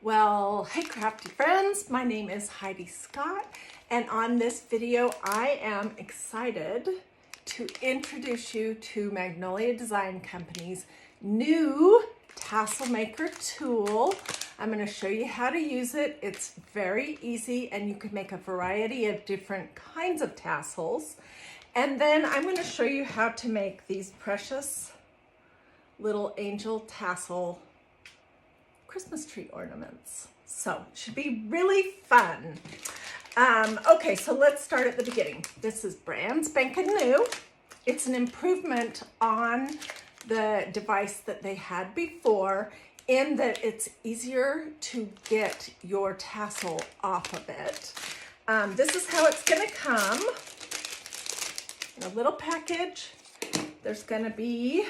Well, hey crafty friends, my name is Hiedi Scott, and on this video I am excited to introduce you to Magnolia Design Company's new Tassel Maker tool. I'm going to show you how to use it. It's very easy and you can make a variety of different kinds of tassels. And then I'm going to show you how to make these precious little angel tassel Christmas tree ornaments. So it should be really fun. Okay, so let's start at the beginning. This is brand spanking new. It's an improvement on the device that they had before in that it's easier to get your tassel off of it. This is how it's gonna come in a little package. There's gonna be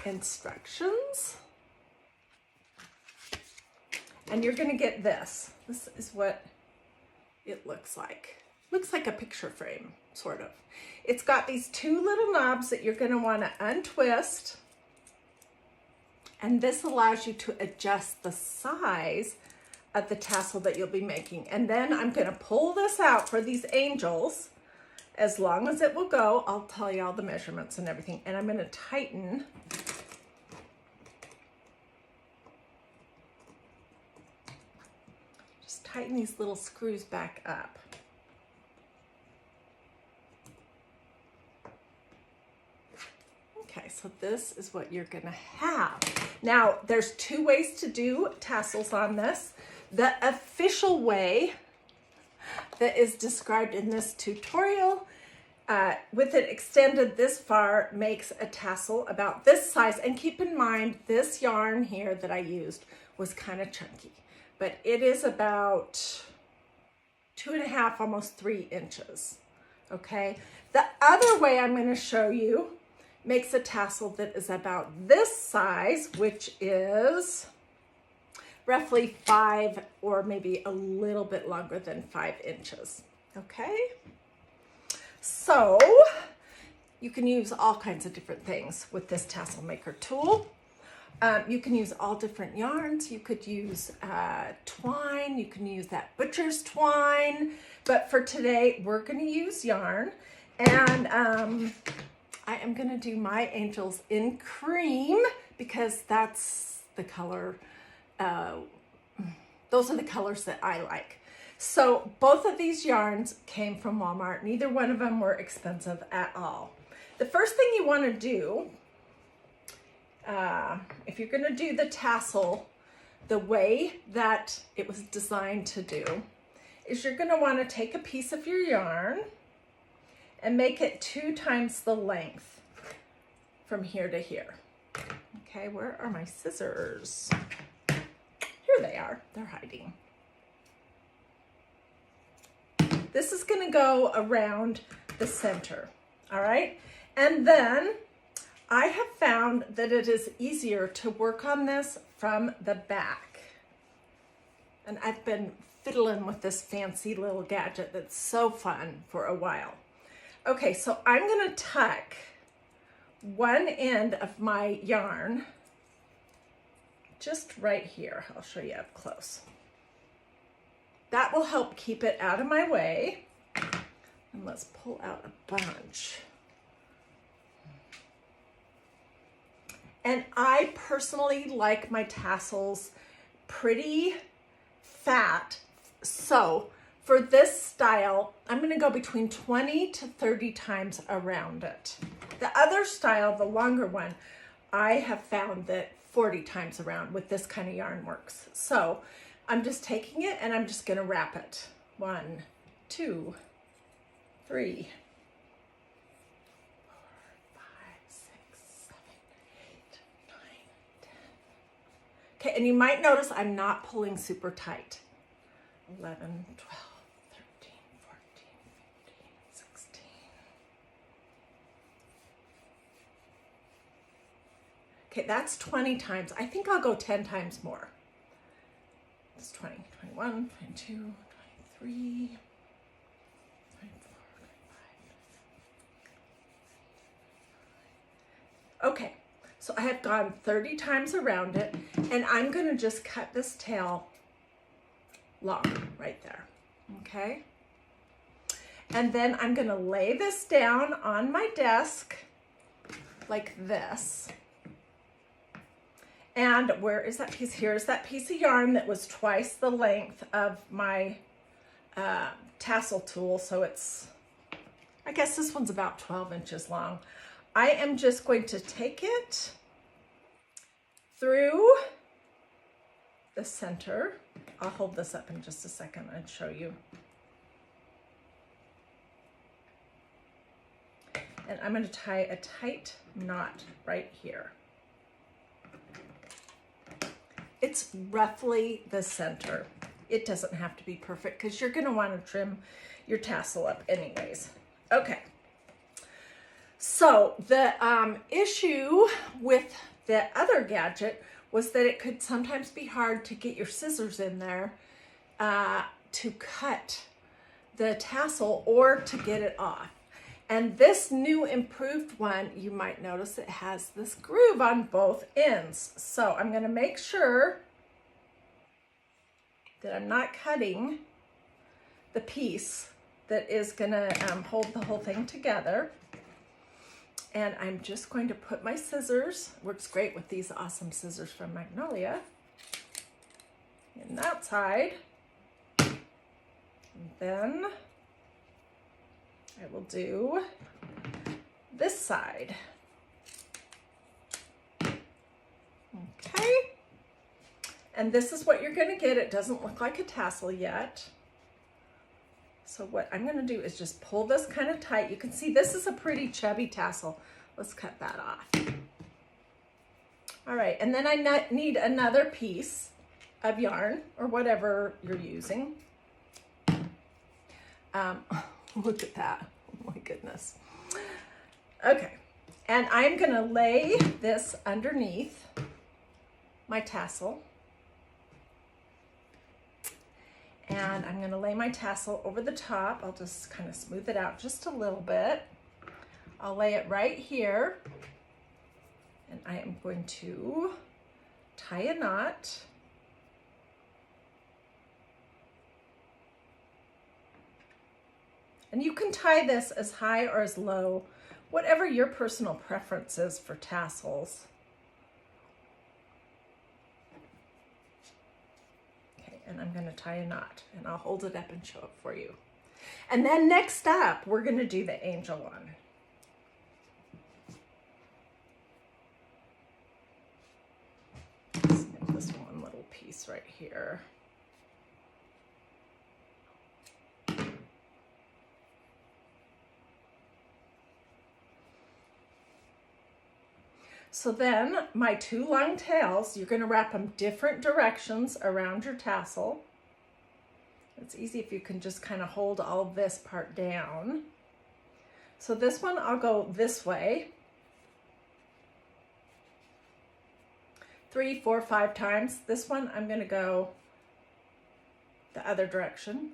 instructions, and you're going to get this. This is what it looks like. Looks like a picture frame, sort of. It's got these two little knobs that you're going to want to untwist, and this allows you to adjust the size of the tassel that you'll be making. And then I'm going to pull this out for these angels. As long as it will go, I'll tell you all the measurements and everything. And I'm going to tighten these little screws back up. Okay, so this is what you're gonna have. Now, there's two ways to do tassels on this. The official way that is described in this tutorial, with it extended this far, makes a tassel about this size. And keep in mind, this yarn here that I used was kind of chunky. But it is about 2.5, almost 3 inches, okay? The other way I'm gonna show you makes a tassel that is about this size, which is roughly 5 or maybe a little bit longer than 5 inches, okay? So you can use all kinds of different things with this Tassel Maker tool. You can use all different yarns. You could use twine. You can use that butcher's twine. But for today, we're going to use yarn. And I am going to do my angels in cream because that's the color. Those are the colors that I like. So both of these yarns came from Walmart. Neither one of them were expensive at all. The first thing you want to do, if you're going to do the tassel the way that it was designed to do, is you're going to want to take a piece of your yarn and make it 2 times the length from here to here. Okay, where are my scissors? Here they are. They're hiding. This is going to go around the center, all right? And then I have found that it is easier to work on this from the back. And I've been fiddling with this fancy little gadget that's so fun for a while. Okay, so I'm gonna tuck one end of my yarn just right here. I'll show you up close. That will help keep it out of my way. And let's pull out a bunch. And I personally like my tassels pretty fat. So for this style, I'm gonna go between 20 to 30 times around it. The other style, the longer one, I have found that 40 times around with this kind of yarn works. So I'm just taking it and I'm just gonna wrap it. 1, 2, 3. Okay, and you might notice I'm not pulling super tight. 11, 12, 13, 14, 15, 16. Okay, that's 20 times. I think I'll go 10 times more. It's 20, 21, 22, 23, 24, 25. Okay, So I have gone 30 times around it, and I'm gonna just cut this tail long right there, okay? And then I'm gonna lay this down on my desk like this. And where is that piece? Here's that piece of yarn that was twice the length of my tassel tool. So it's, I guess this one's about 12 inches long. I am just going to take it through the center. I'll hold this up in just a second and show you. And I'm going to tie a tight knot right here. It's roughly the center. It doesn't have to be perfect because you're going to want to trim your tassel up anyways. Okay. So the issue with the other gadget was that it could sometimes be hard to get your scissors in there to cut the tassel or to get it off. And this new improved one, you might notice it has this groove on both ends. So I'm going to make sure that I'm not cutting the piece that is going to hold the whole thing together. And I'm just going to put my scissors, works great with these awesome scissors from Magnolia, in that side. And then I will do this side. Okay. And this is what you're going to get. It doesn't look like a tassel yet. So what I'm going to do is just pull this kind of tight. You can see this is a pretty chubby tassel. Let's cut that off. All right. And then I need another piece of yarn or whatever you're using. Look at that. Oh my goodness. Okay. And I'm going to lay this underneath my tassel. And I'm going to lay my tassel over the top. I'll just kind of smooth it out just a little bit. I'll lay it right here. And I am going to tie a knot. And you can tie this as high or as low, whatever your personal preference is for tassels. Okay, and I'm going to tie a knot, and I'll hold it up and show it for you. And then next up, we're going to do the angel one. Let's get this one little piece right here. So then my two long tails, you're going to wrap them different directions around your tassel. It's easy if you can just kind of hold all of this part down. So this one, I'll go this way. 3, 4, 5 times. This one, I'm going to go the other direction.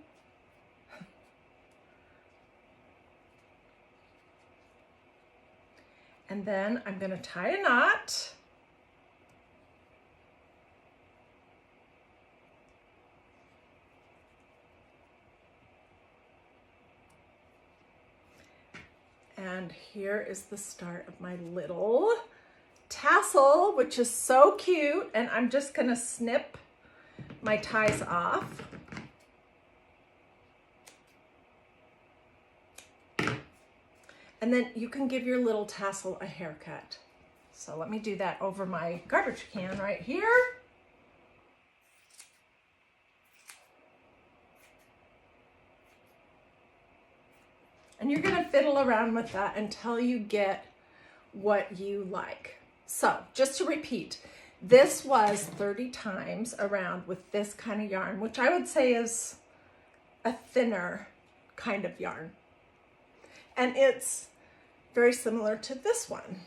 And then I'm going to tie a knot. And here is the start of my little tassel, which is so cute. And I'm just going to snip my ties off. And then you can give your little tassel a haircut. So let me do that over my garbage can right here. And you're gonna fiddle around with that until you get what you like. So just to repeat, this was 30 times around with this kind of yarn, which I would say is a thinner kind of yarn. And it's very similar to this one,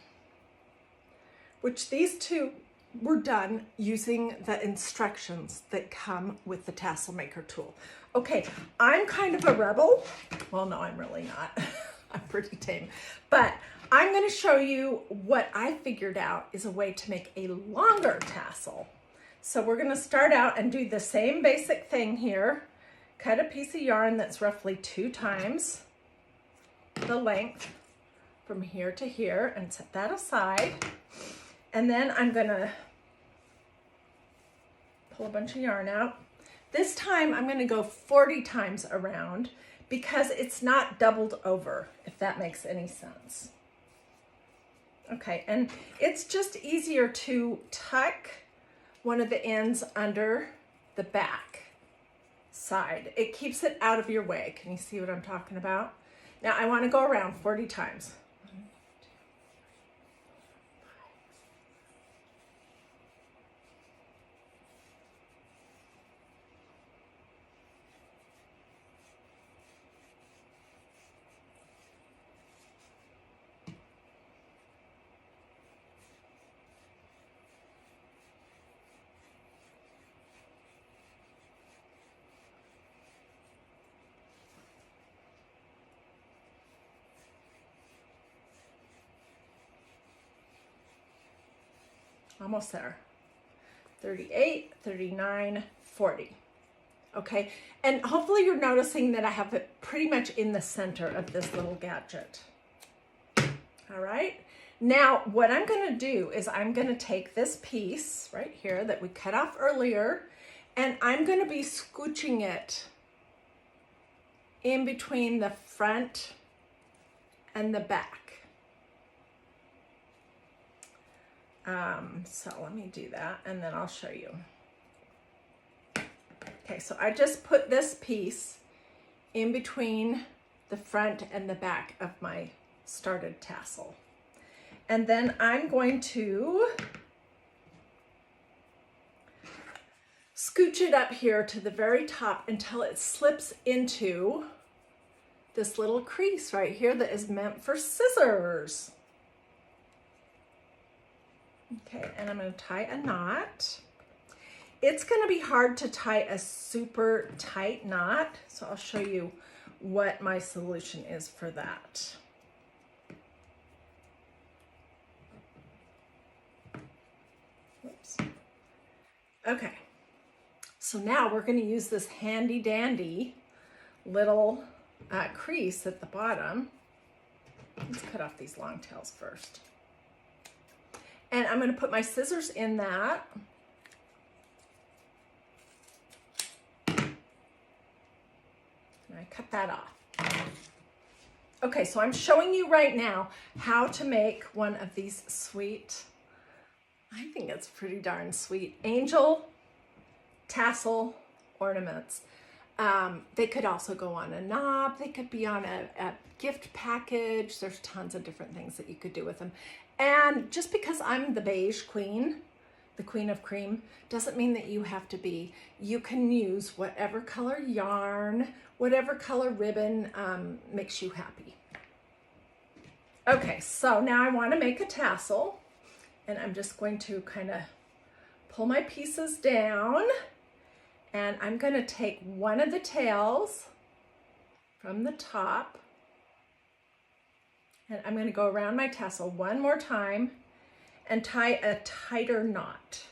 which these two were done using the instructions that come with the Tassel Maker tool. Okay, I'm kind of a rebel. Well, no, I'm really not. I'm pretty tame. But I'm going to show you what I figured out is a way to make a longer tassel. So we're going to start out and do the same basic thing here. Cut a piece of yarn that's roughly 2 times the length from here to here and set that aside. And then I'm going to pull a bunch of yarn out. This time I'm going to go 40 times around because it's not doubled over, if that makes any sense. Okay, and it's just easier to tuck one of the ends under the back side. It keeps it out of your way. Can you see what I'm talking about? Now I want to go around 40 times. Almost there. 38, 39, 40. Okay, and hopefully you're noticing that I have it pretty much in the center of this little gadget. All right, now what I'm going to do is I'm going to take this piece right here that we cut off earlier, and I'm going to be scooching it in between the front and the back. So let me do that and then I'll show you. Okay, so I just put this piece in between the front and the back of my started tassel. And then I'm going to scooch it up here to the very top until it slips into this little crease right here that is meant for scissors. Okay, and I'm going to tie a knot. It's going to be hard to tie a super tight knot, so I'll show you what my solution is for that. Oops. Okay, so now we're going to use this handy dandy little crease at the bottom. Let's cut off these long tails first. And I'm going to put my scissors in that. And I cut that off. Okay, so I'm showing you right now how to make one of these sweet, I think it's pretty darn sweet, angel tassel ornaments. They could also go on a knob. They could be on a gift package. There's tons of different things that you could do with them. And just because I'm the beige queen, the queen of cream, doesn't mean that you have to be. You can use whatever color yarn, whatever color ribbon makes you happy. Okay, so now I want to make a tassel, and I'm just going to kind of pull my pieces down, and I'm going to take one of the tails from the top, and I'm going to go around my tassel one more time and tie a tighter knot.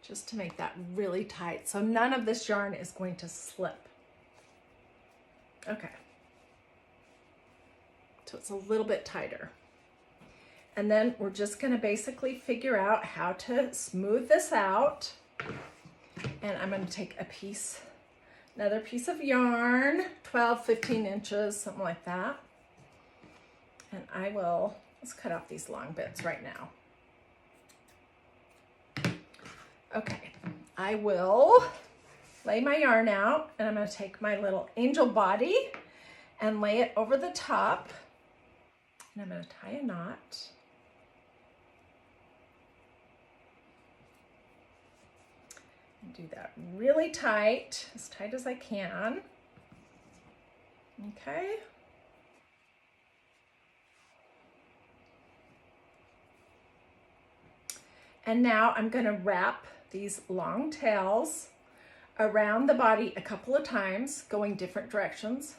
Just to make that really tight, so none of this yarn is going to slip. Okay. So it's a little bit tighter. And then we're just going to basically figure out how to smooth this out. And I'm going to take a piece, another piece of yarn, 12, 15 inches, something like that. And I will, let's cut off these long bits right now. Okay, I will lay my yarn out, and I'm going to take my little angel body and lay it over the top. And I'm going to tie a knot. And do that really tight, as tight as I can. Okay. And now I'm going to wrap these long tails around the body a couple of times, going different directions.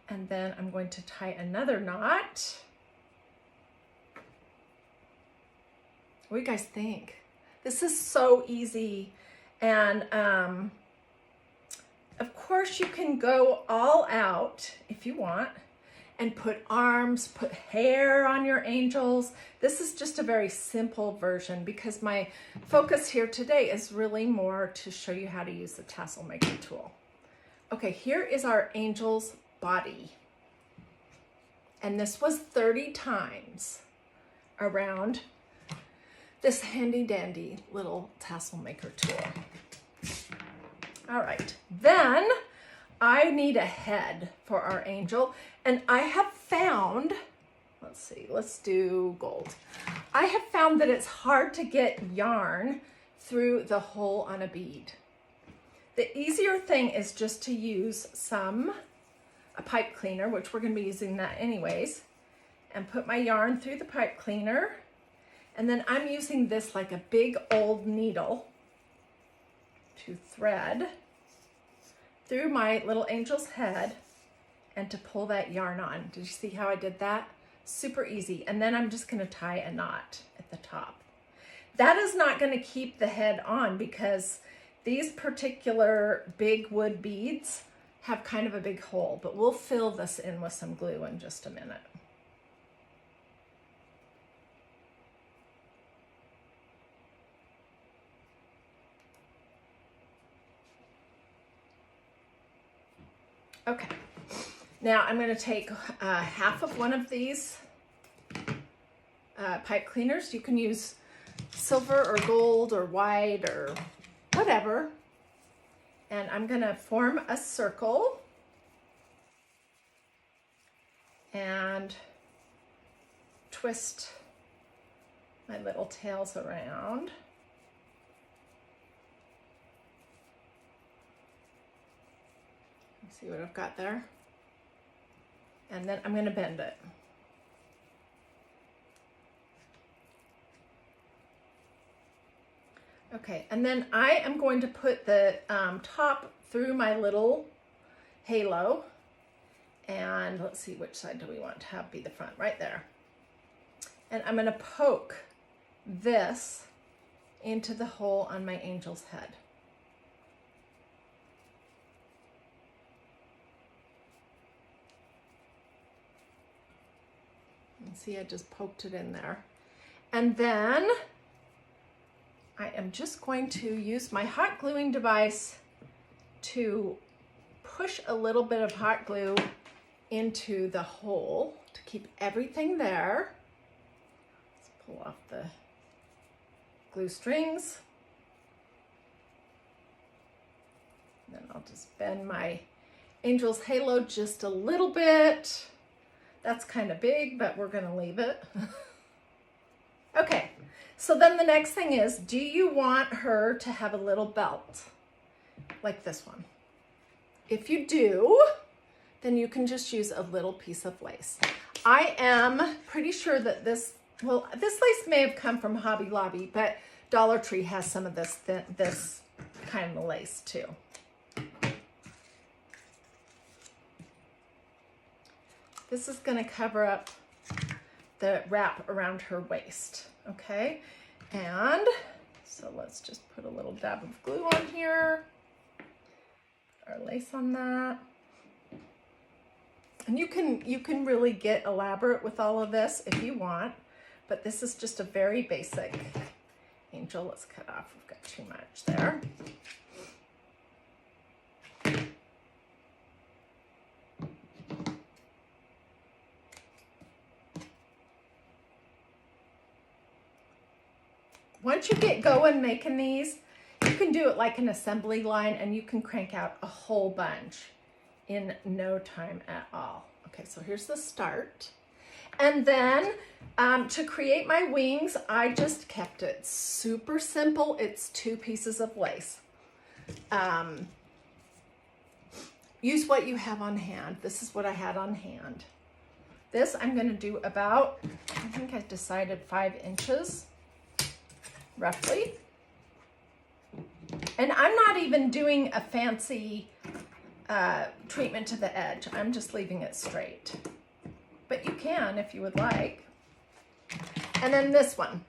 And then I'm going to tie another knot. What do you guys think? This is so easy. And of course you can go all out if you want and put arms, put hair on your angels. This is just a very simple version because my focus here today is really more to show you how to use the Tassel Maker tool. Okay, here is our angel's body. And this was 30 times around this handy dandy little Tassel Maker tool. All right, then I need a head for our angel, and I have found, let's see, let's do gold. I have found that it's hard to get yarn through the hole on a bead. The easier thing is just to use a pipe cleaner, which we're gonna be using that anyways, and put my yarn through the pipe cleaner. And then I'm using this like a big old needle to thread through my little angel's head and to pull that yarn on. Did you see how I did that? Super easy. And then I'm just gonna tie a knot at the top. That is not gonna keep the head on because these particular big wood beads have kind of a big hole, but we'll fill this in with some glue in just a minute. Okay, now I'm going to take half of one of these pipe cleaners. You can use silver or gold or white or whatever. And I'm going to form a circle and twist my little tails around. See what I've got there? And then I'm going to bend it. Okay, and then I am going to put the top through my little halo. And let's see, which side do we want to have be the front? Right there. And I'm going to poke this into the hole on my angel's head. See, I just poked it in there. And then I am just going to use my hot gluing device to push a little bit of hot glue into the hole to keep everything there. Let's pull off the glue strings. And then I'll just bend my angel's halo just a little bit. That's kind of big, but we're gonna leave it. Okay, so then the next thing is, do you want her to have a little belt like this one? If you do, then you can just use a little piece of lace. I am pretty sure that this lace may have come from Hobby Lobby, but Dollar Tree has some of this kind of lace too. This is going to cover up the wrap around her waist, okay? And so let's just put a little dab of glue on here, our lace on that. And you can really get elaborate with all of this if you want, but this is just a very basic angel. Let's cut off, we've got too much there. Once you get going making these, you can do it like an assembly line and you can crank out a whole bunch in no time at all. Okay, so here's the start. And then to create my wings, I just kept it super simple. It's 2 pieces of lace. use what you have on hand. This is what I had on hand. This I'm going to do about, I think I decided 5 inches, roughly. And I'm not even doing a fancy treatment to the edge. I'm just leaving it straight. But you can if you would like. And then this one,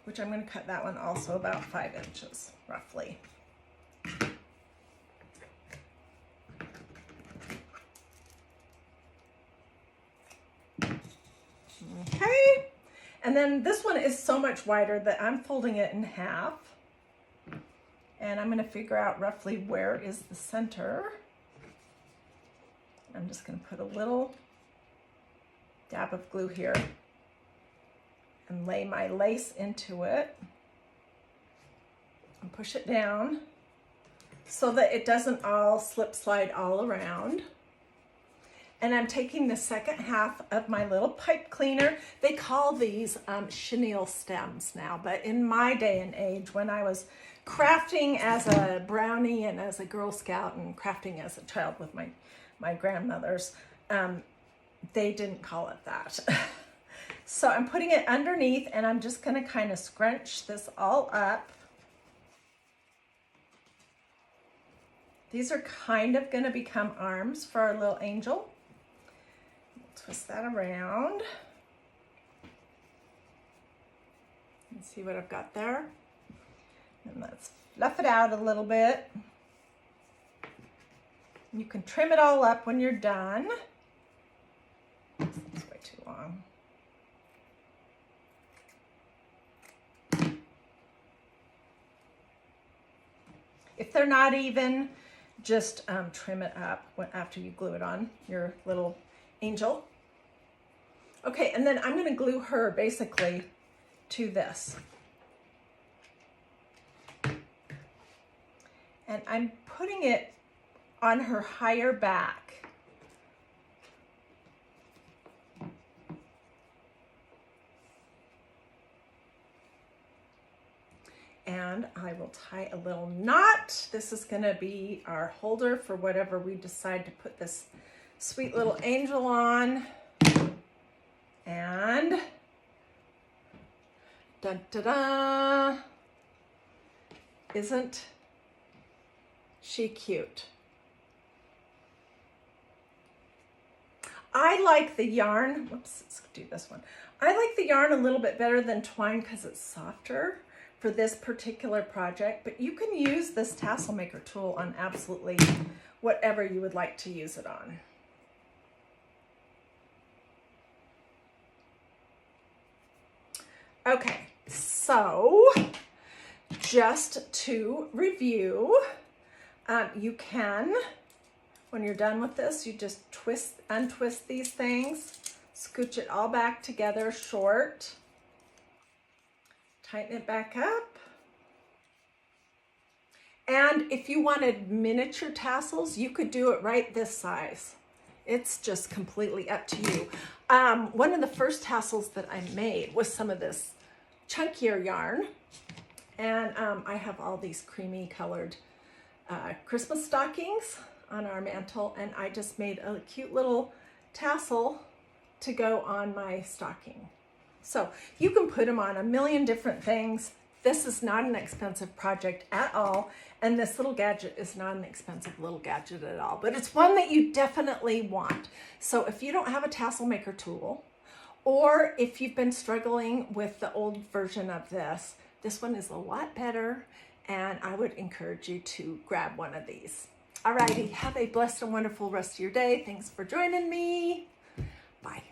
which I'm going to cut that one also about 5 inches, roughly. Okay, and then this one is so much wider that I'm folding it in half. And I'm going to figure out roughly where is the center. I'm just going to put a little dab of glue here and lay my lace into it and push it down so that it doesn't all slip slide all around. And I'm taking the second half of my little pipe cleaner. They call these chenille stems now, but in my day and age, when I was crafting as a brownie and as a Girl Scout and crafting as a child with my grandmothers, they didn't call it that. So I'm putting it underneath and I'm just gonna kind of scrunch this all up. These are kind of gonna become arms for our little angel. Twist that around. And see what I've got there. And let's fluff it out a little bit. You can trim it all up when you're done. This is way too long. If they're not even, just trim it up after you glue it on your little angel. Okay, and then I'm going to glue her basically to this. And I'm putting it on her higher back. And I will tie a little knot. This is going to be our holder for whatever we decide to put this sweet little angel on. And da-da-da, isn't she cute? I like the yarn, whoops, let's do this one. I like the yarn a little bit better than twine because it's softer for this particular project, but you can use this Tassel Maker tool on absolutely whatever you would like to use it on. Okay, so just to review, you can, when you're done with this, you just untwist these things, scooch it all back together short, tighten it back up. And if you wanted miniature tassels, you could do it right this size. It's just completely up to you. One of the first tassels that I made was some of this chunkier yarn. And I have all these creamy colored Christmas stockings on our mantle. And I just made a cute little tassel to go on my stocking. So you can put them on a million different things. This is not an expensive project at all. And this little gadget is not an expensive little gadget at all, but it's one that you definitely want. So if you don't have a Tassel Maker tool, or if you've been struggling with the old version of this, this one is a lot better, and I would encourage you to grab one of these. Alrighty, have a blessed and wonderful rest of your day. Thanks for joining me. Bye.